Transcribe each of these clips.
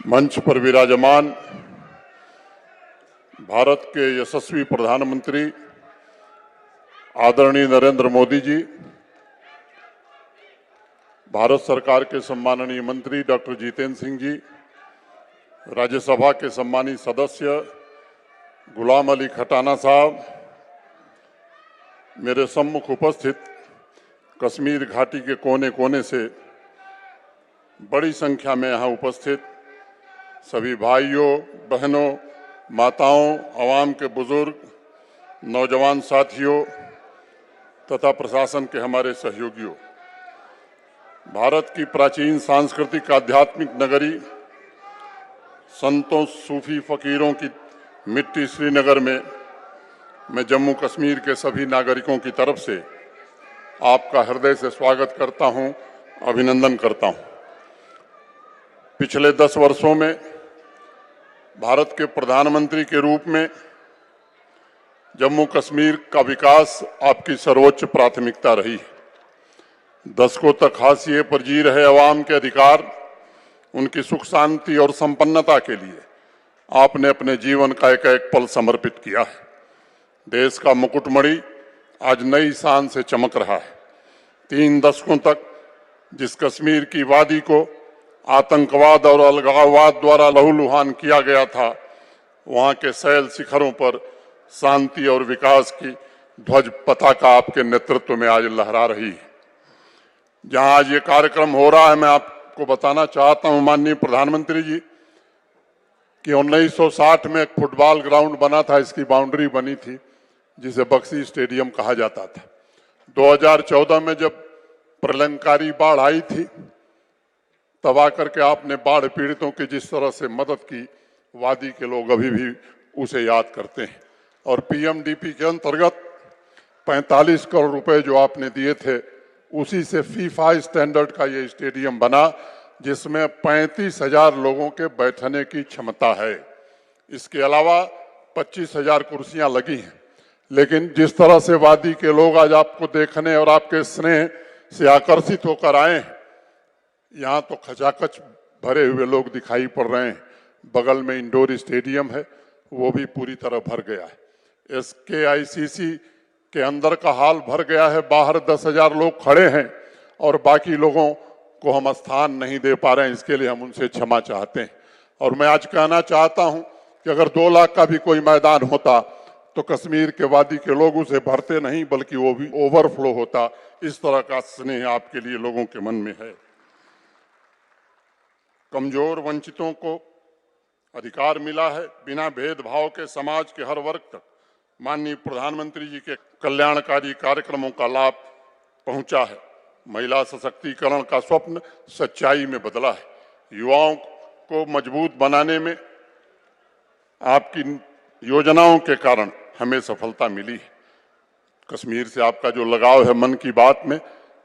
मंच पर विराजमान भारत के यशस्वी प्रधानमंत्री आदरणीय नरेंद्र मोदी जी, भारत सरकार के सम्माननीय मंत्री डॉक्टर जितेंद्र सिंह जी, राज्यसभा के सम्मानित सदस्य गुलाम अली खटाना साहब, मेरे सम्मुख उपस्थित कश्मीर घाटी के कोने कोने से बड़ी संख्या में यहाँ उपस्थित सभी भाइयों, बहनों, माताओं, आवाम के बुजुर्ग, नौजवान साथियों तथा प्रशासन के हमारे सहयोगियों, भारत की प्राचीन सांस्कृतिक आध्यात्मिक नगरी, संतों, सूफी फकीरों की मिट्टी श्रीनगर में मैं जम्मू कश्मीर के सभी नागरिकों की तरफ से आपका हृदय से स्वागत करता हूं, अभिनंदन करता हूं। पिछले 10 वर्षों में भारत के प्रधानमंत्री के रूप में जम्मू कश्मीर का विकास आपकी सर्वोच्च प्राथमिकता रही है। दशकों तक हाशिए पर जी रहे अवाम के अधिकार, उनकी सुख शांति और संपन्नता के लिए आपने अपने जीवन का एक एक पल समर्पित किया है। देश का मुकुटमणि आज नई शान से चमक रहा है। 3 दशकों तक जिस कश्मीर की वादी को आतंकवाद और अलगाववाद द्वारा लहूलुहान किया गया था, वहां के शैल शिखरों पर शांति और विकास की ध्वज पताका आपके नेतृत्व में आज लहरा रही है। जहां आज ये कार्यक्रम हो रहा है, मैं आपको बताना चाहता हूं माननीय प्रधानमंत्री जी कि 1960 में एक फुटबॉल ग्राउंड बना था, इसकी बाउंड्री बनी थी जिसे बक्सी स्टेडियम कहा जाता था। 2014 में जब प्रलयंकारी बाढ़ आई थी, तब आकर के आपने बाढ़ पीड़ितों की जिस तरह से मदद की, वादी के लोग अभी भी उसे याद करते हैं। और पीएमडीपी के अंतर्गत 45 करोड़ रुपए जो आपने दिए थे, उसी से फीफा स्टैंडर्ड का ये स्टेडियम बना, जिसमें 35,000 लोगों के बैठने की क्षमता है। इसके अलावा 25,000 कुर्सियां लगी हैं। लेकिन जिस तरह से वादी के लोग आज आपको देखने और आपके स्नेह से आकर्षित होकर आए हैं, यहाँ तो खचाखच भरे हुए लोग दिखाई पड़ रहे हैं। बगल में इंडोर स्टेडियम है, वो भी पूरी तरह भर गया है। SKICC के अंदर का हाल भर गया है, बाहर 10,000 लोग खड़े हैं और बाकी लोगों को हम स्थान नहीं दे पा रहे हैं। इसके लिए हम उनसे क्षमा चाहते हैं। और मैं आज कहना चाहता हूं कि अगर 2 लाख का भी कोई मैदान होता तो कश्मीर के वादी के लोग उसे भरते नहीं, बल्कि वो भी ओवरफ्लो होता। इस तरह का स्नेह आपके लिए लोगों के मन में है। कमजोर वंचितों को अधिकार मिला है, बिना भेदभाव के समाज के हर वर्ग तक माननीय प्रधानमंत्री जी के कल्याणकारी कार्यक्रमों का लाभ पहुंचा है। महिला सशक्तिकरण का स्वप्न सच्चाई में बदला है। युवाओं को मजबूत बनाने में आपकी योजनाओं के कारण हमें सफलता मिली है। कश्मीर से आपका जो लगाव है, मन की बात में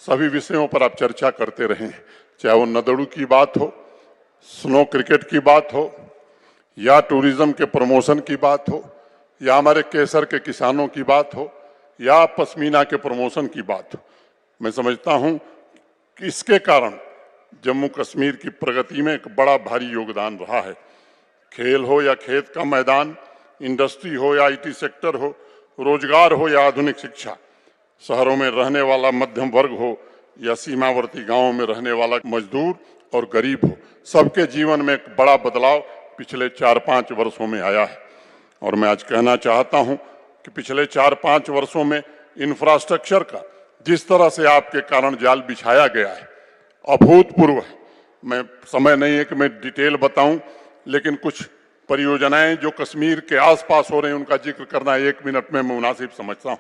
सभी विषयों पर आप चर्चा करते रहे हैं, चाहे वो नदड़ू की बात हो, स्नो क्रिकेट की बात हो, या टूरिज्म के प्रमोशन की बात हो, या हमारे केसर के किसानों की बात हो, या पश्मीना के प्रमोशन की बात हो। मैं समझता हूं कि इसके कारण जम्मू कश्मीर की प्रगति में एक बड़ा भारी योगदान रहा है। खेल हो या खेत का मैदान, इंडस्ट्री हो या IT सेक्टर हो, रोजगार हो या आधुनिक शिक्षा, शहरों में रहने वाला मध्यम वर्ग हो या सीमावर्ती गांवों में रहने वाला मजदूर और गरीब हो, सबके जीवन में एक बड़ा बदलाव पिछले 4-5 वर्षों में आया है। और मैं आज कहना चाहता हूं कि पिछले 4-5 वर्षों में इंफ्रास्ट्रक्चर का जिस तरह से आपके कारण जाल बिछाया गया है, अभूतपूर्व है। मैं समय नहीं है कि मैं डिटेल बताऊं, लेकिन कुछ परियोजनाएं जो कश्मीर के आसपास हो रही हैं, उनका जिक्र करना 1 मिनट में मुनासिब समझता हूं।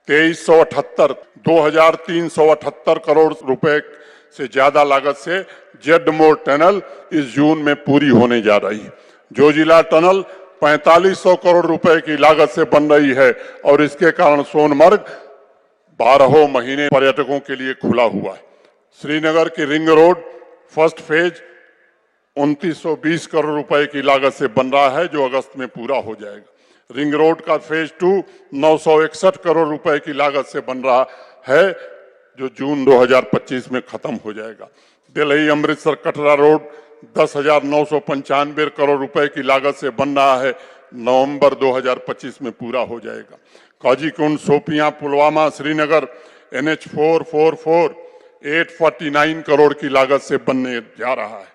2378 करोड़ रुपए से ज्यादा लागत से जेडमोर टनल इस जून में पूरी होने जा रही है। जोजिला टनल 4500 करोड़ रुपए की लागत से बन रही है और इसके कारण सोनमर्ग 12 महीने पर्यटकों के लिए खुला हुआ है। श्रीनगर की ring road first phase 2920 crore रुपए की लागत से बन रहा है, जो अगस्त में पूरा हो जाएगा। रिंग रोड का फेज 2 961 करोड़ रुपए की लागत से बन रहा है, जो जून 2025 में खत्म हो जाएगा। दिल्ली अमृतसर कटरा रोड 10,995 करोड़ रुपए की लागत से बन रहा है, नवंबर 2025 में पूरा हो जाएगा। काजीकुंड, शोपियां, पुलवामा, श्रीनगर NH 444 849 करोड़ की लागत से बनने जा रहा है।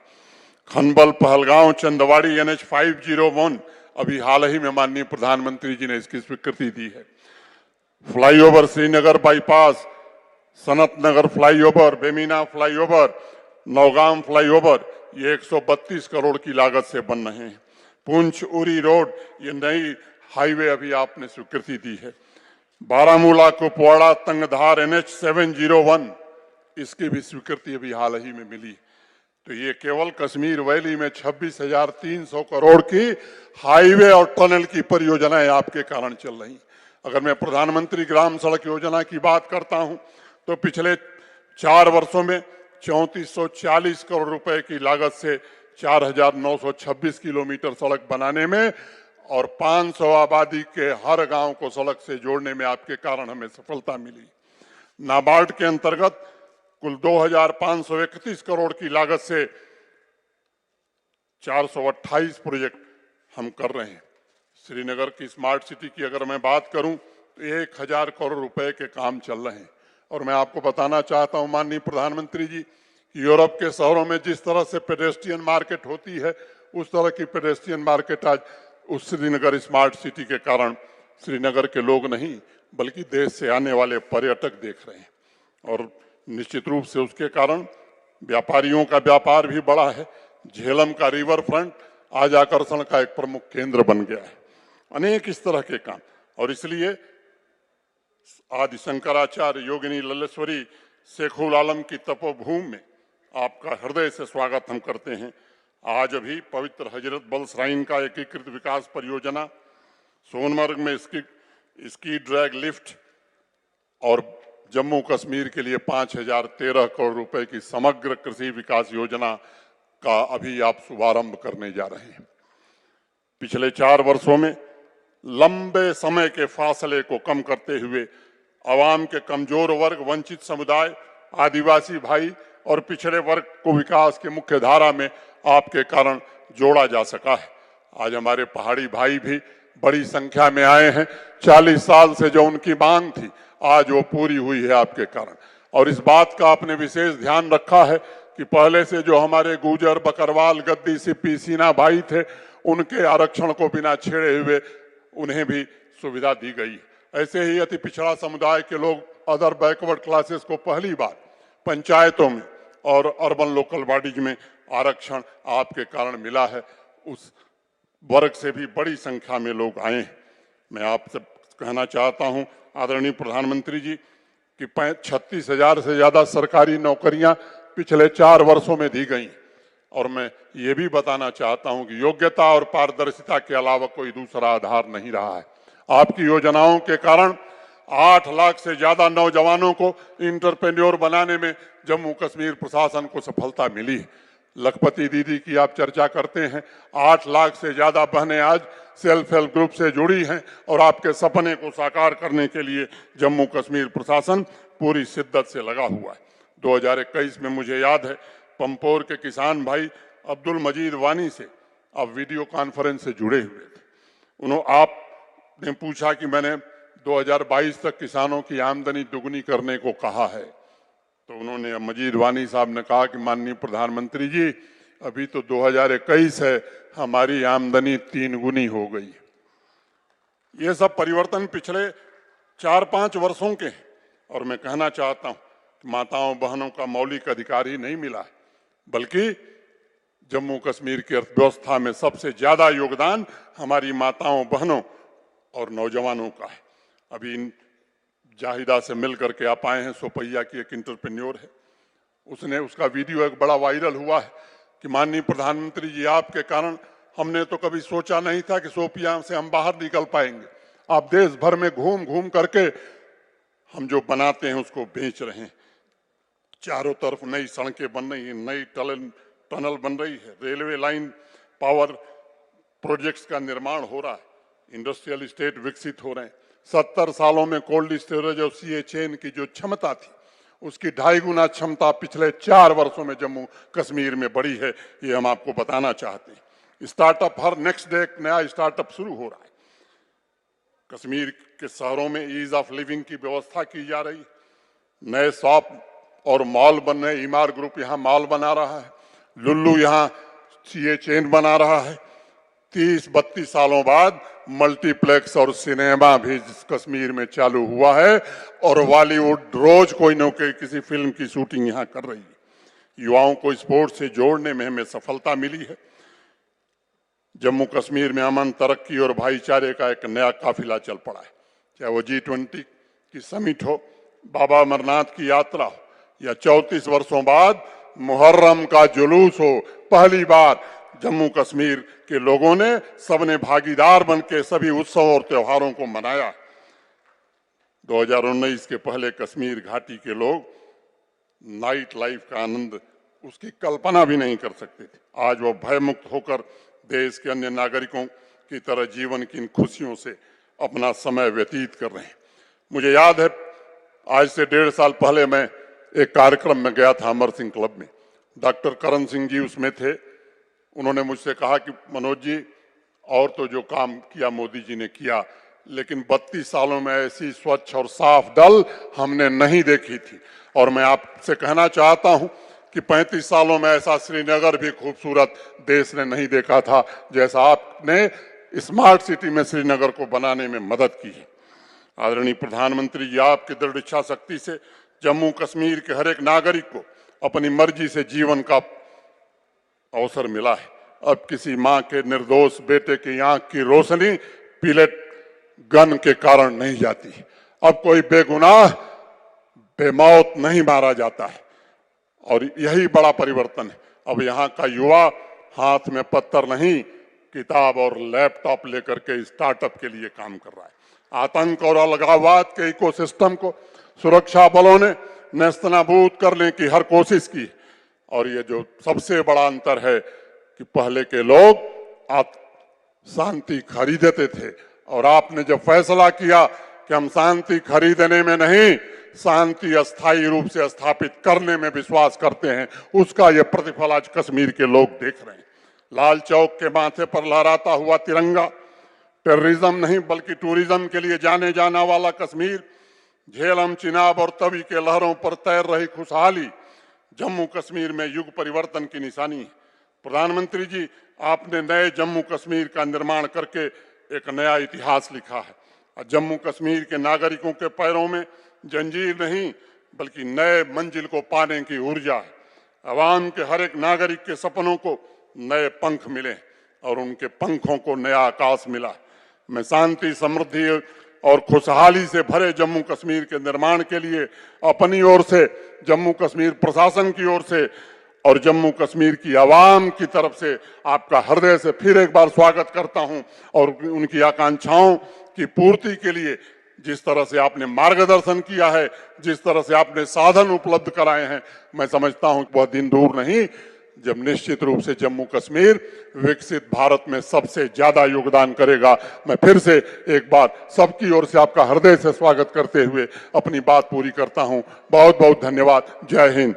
खनबल, पहलगांव, चंदवाड़ी NH 501 अभी हाल ही में माननीय प्रधानमंत्री जी ने इसकी स्वीकृति दी है। Flyover, Srinagar bypass, Sanat Nagar flyover, Bemina flyover, Naugam flyover, ये 132 करोड़ की लागत से बन रहे हैं। पुंछ उरी रोड, ये नई हाईवे अभी आपने स्वीकृति दी है। बारामूला, कुपवाड़ा, तंगधार NH 701, इसकी भी स्वीकृति अभी हाल ही में मिली। तो ये केवल कश्मीर वैली में 26,300 करोड़ की हाईवे और टनल की परियोजनाएं आपके कारण चल रही। अगर मैं प्रधानमंत्री ग्राम सड़क योजना की बात करता हूं तो पिछले 4 वर्षों में 3440 करोड़ रुपए की लागत से 4,926 किलोमीटर सड़क बनाने में और 500 आबादी के हर गांव को सड़क से जोड़ने में आपके कारण हमें सफलता मिली। नाबार्ड के अंतर्गत कुल 2,531 करोड़ की लागत से 428 प्रोजेक्ट हम कर रहे हैं। श्रीनगर की स्मार्ट सिटी की अगर मैं बात करूं तो 1,000 करोड़ रुपए के काम चल रहे हैं। और मैं आपको बताना चाहता हूं माननीय प्रधानमंत्री जी, यूरोप के शहरों में जिस तरह से पेडेस्ट्रियन मार्केट होती है, उस तरह की पेडेस्ट्रियन मार्केट आज उस श्रीनगर स्मार्ट सिटी के कारण श्रीनगर के लोग नहीं बल्कि देश से आने वाले पर्यटक देख रहे हैं। और निश्चित रूप से उसके कारण व्यापारियों का व्यापार भी बढ़ा है। झेलम का रिवर फ्रंट आज आकर्षण का एक प्रमुख केंद्र बन गया है। अनेक इस तरह के काम, और इसलिए आदि शंकराचार्य योगिनी लल्लेश्वरी शेखुल आलम की तपोभूमि में आपका हृदय से स्वागत हम करते हैं। आज अभी पवित्र हजरत बल श्राइन का एकीकृत विकास परियोजना, सोनमर्ग में स्की ड्रैग लिफ्ट और जम्मू कश्मीर के लिए 5,013 करोड़ रुपए की समग्र कृषि विकास योजना का अभी आप शुभारंभ करने जा रहे हैं। पिछले 4 वर्षों में लंबे समय के फासले को कम करते हुए आवाम के कमजोर वर्ग, वंचित समुदाय, आदिवासी भाई और पिछड़े वर्ग को विकास के मुख्य धारा में आपके कारण जोड़ा जा सका है। आज हमारे पहाड़ी भाई भी बड़ी संख्या में आए हैं। 40 साल से जो उनकी मांग थी आज वो पूरी हुई है आपके कारण। और इस बात का आपने विशेष ध्यान रखा है कि पहले से जो हमारे गुर्जर, बकरवाल, गद्दी, सिप्पी, सीना भाई थे, उनके आरक्षण को बिना छेड़े हुए उन्हें भी सुविधा दी गई। ऐसे ही अति पिछड़ा समुदाय के लोग, अदर बैकवर्ड क्लासेस को पहली बार पंचायतों में और अर्बन लोकल बॉडीज में आरक्षण आपके कारण मिला है। उस वर्ग से भी बड़ी संख्या में लोग आए हैं। मैं आपसे कहना चाहता हूं आदरणीय प्रधानमंत्री जी कि 36,000 से ज्यादा सरकारी नौकरियां पिछले 4 वर्षों में दी गई। और मैं ये भी बताना चाहता हूं कि योग्यता और पारदर्शिता के अलावा कोई दूसरा आधार नहीं रहा है। आपकी योजनाओं के कारण 8 लाख से ज्यादा नौजवानों को इंटरप्रेन्योर बनाने में जम्मू कश्मीर प्रशासन को सफलता मिली है। लखपति दीदी की आप चर्चा करते हैं, 8 लाख से ज्यादा बहनें आज सेल्फ हेल्प ग्रुप से जुड़ी हैं और आपके सपने को साकार करने के लिए जम्मू कश्मीर प्रशासन पूरी शिद्दत से लगा हुआ है। 2021 में मुझे याद है पंपोर के किसान भाई अब्दुल मजीद वानी से आप वीडियो कॉन्फ्रेंस से जुड़े हुए थे। आपने पूछा कि मैंने 2022 तक किसानों की आमदनी दुगनी करने को कहा है, तो उन्होंने मजीद वानी साहब ने कहा कि माननीय प्रधानमंत्री जी अभी तो 2021 है, हमारी आमदनी 3 गुनी हो गई। ये सब परिवर्तन पिछले 4-5 वर्षों के हैं। और मैं कहना चाहता हूं कि माताओं बहनों का मौलिक अधिकार ही नहीं मिला है, बल्कि जम्मू कश्मीर की अर्थव्यवस्था में सबसे ज्यादा योगदान हमारी माताओं बहनों और नौजवानों का है। अभी जाहिदा से मिल करके आप आए हैं, सोपैया की एक इंटरप्रेन्योर है, उसका वीडियो एक बड़ा वायरल हुआ है कि माननीय प्रधानमंत्री जी आपके कारण हमने तो कभी सोचा नहीं था कि सोपिया से हम बाहर निकल पाएंगे। आप देश भर में घूम घूम करके हम जो बनाते हैं उसको बेच रहे हैं। चारों तरफ नई सड़कें बन रही हैं, नई टनल बन रही है, रेलवे लाइन, पावर प्रोजेक्ट्स का निर्माण हो रहा है, इंडस्ट्रियल स्टेट विकसित हो रहे हैं। 70 सालों में कोल्ड स्टोरेज और सीए चेन की जो क्षमता थी उसकी 2.5 गुना क्षमता पिछले 4 वर्षों में जम्मू कश्मीर में बढ़ी है, ये हम आपको बताना चाहते हैं। स्टार्टअप हर नेक्स्ट डे एक नया स्टार्टअप शुरू हो रहा है। कश्मीर के शहरों में ईज ऑफ लिविंग की व्यवस्था की जा रही है। नए शॉप और मॉल बन रहे, ईमार ग्रुप यहाँ मॉल बना रहा है, लुल्लू यहाँ सीए चेन बना रहा है। 30-32 सालों बाद मल्टीप्लेक्स और सिनेमा भी कश्मीर में चालू हुआ है और बॉलीवुड रोज कोई न कोई किसी फिल्म की शूटिंग यहाँ कर रही है। युवाओं को स्पोर्ट्स से जोड़ने में हमें सफलता मिली है। जम्मू कश्मीर में अमन, तरक्की और भाईचारे का एक नया काफिला चल पड़ा है। चाहे वो G20 की समिट हो, बाबा अमरनाथ की यात्रा हो या 34 वर्षों बाद मुहर्रम का जुलूस हो, पहली बार जम्मू कश्मीर के लोगों ने सबने भागीदार बनकर सभी उत्सव और त्योहारों को मनाया। 2019 के पहले कश्मीर घाटी के लोग नाइट लाइफ का आनंद उसकी कल्पना भी नहीं कर सकते थे। आज वो भयमुक्त होकर देश के अन्य नागरिकों की तरह जीवन की इन खुशियों से अपना समय व्यतीत कर रहे हैं। मुझे याद है, आज से 1.5 साल पहले मैं एक कार्यक्रम में गया था अमर सिंह क्लब में। डॉक्टर करण सिंह जी उसमें थे। उन्होंने मुझसे कहा कि मनोज जी, और तो जो काम किया मोदी जी ने किया, लेकिन 32 सालों में ऐसी स्वच्छ और साफ डल हमने नहीं देखी थी। और मैं आपसे कहना चाहता हूं कि 35 सालों में ऐसा श्रीनगर भी खूबसूरत देश ने नहीं देखा था जैसा आपने स्मार्ट सिटी में श्रीनगर को बनाने में मदद की है। आदरणीय प्रधानमंत्री जी, आपकी दृढ़ इच्छा शक्ति से जम्मू कश्मीर के हर एक नागरिक को अपनी मर्जी से जीवन का अवसर मिला है। अब किसी मां के निर्दोष बेटे की आंख की रोशनी पिलेट गन के कारण नहीं जाती। अब कोई बेगुनाह बेमौत नहीं मारा जाता है और यही बड़ा परिवर्तन है। अब यहाँ का युवा हाथ में पत्थर नहीं, किताब और लैपटॉप लेकर के स्टार्टअप के लिए काम कर रहा है। आतंक और अलगाववाद के इकोसिस्टम को सुरक्षा बलों ने नेस्तनाबूद करने की हर कोशिश की। और ये जो सबसे बड़ा अंतर है कि पहले के लोग शांति खरीदते थे और आपने जब फैसला किया कि हम शांति खरीदने में नहीं, शांति अस्थायी रूप से स्थापित करने में विश्वास करते हैं, उसका यह प्रतिफल आज कश्मीर के लोग देख रहे हैं। लाल चौक के माथे पर लहराता हुआ तिरंगा, टेररिज्म नहीं बल्कि टूरिज्म के लिए जाने जाना वाला कश्मीर, झेलम, चिनाब और तवी के लहरों पर तैर रही खुशहाली जम्मू कश्मीर में युग परिवर्तन की निशानी है। प्रधानमंत्री जी, आपने नए जम्मू कश्मीर का निर्माण करके एक नया इतिहास लिखा है। जम्मू कश्मीर के नागरिकों के पैरों में जंजीर नहीं बल्कि नए मंजिल को पाने की ऊर्जा है। अवाम के हर एक नागरिक के सपनों को नए पंख मिले और उनके पंखों को नया आकाश मिला। मैं शांति, समृद्धि और खुशहाली से भरे जम्मू कश्मीर के निर्माण के लिए अपनी ओर से, जम्मू कश्मीर प्रशासन की ओर से और जम्मू कश्मीर की आवाम की तरफ से आपका हृदय से फिर एक बार स्वागत करता हूं। और उनकी आकांक्षाओं की पूर्ति के लिए जिस तरह से आपने मार्गदर्शन किया है, जिस तरह से आपने साधन उपलब्ध कराए हैं, मैं समझता हूं कि बहुत दिन दूर नहीं जब निश्चित रूप से जम्मू कश्मीर विकसित भारत में सबसे ज्यादा योगदान करेगा। मैं फिर से एक बार सबकी ओर से आपका हृदय से स्वागत करते हुए अपनी बात पूरी करता हूं। बहुत बहुत धन्यवाद। जय हिंद।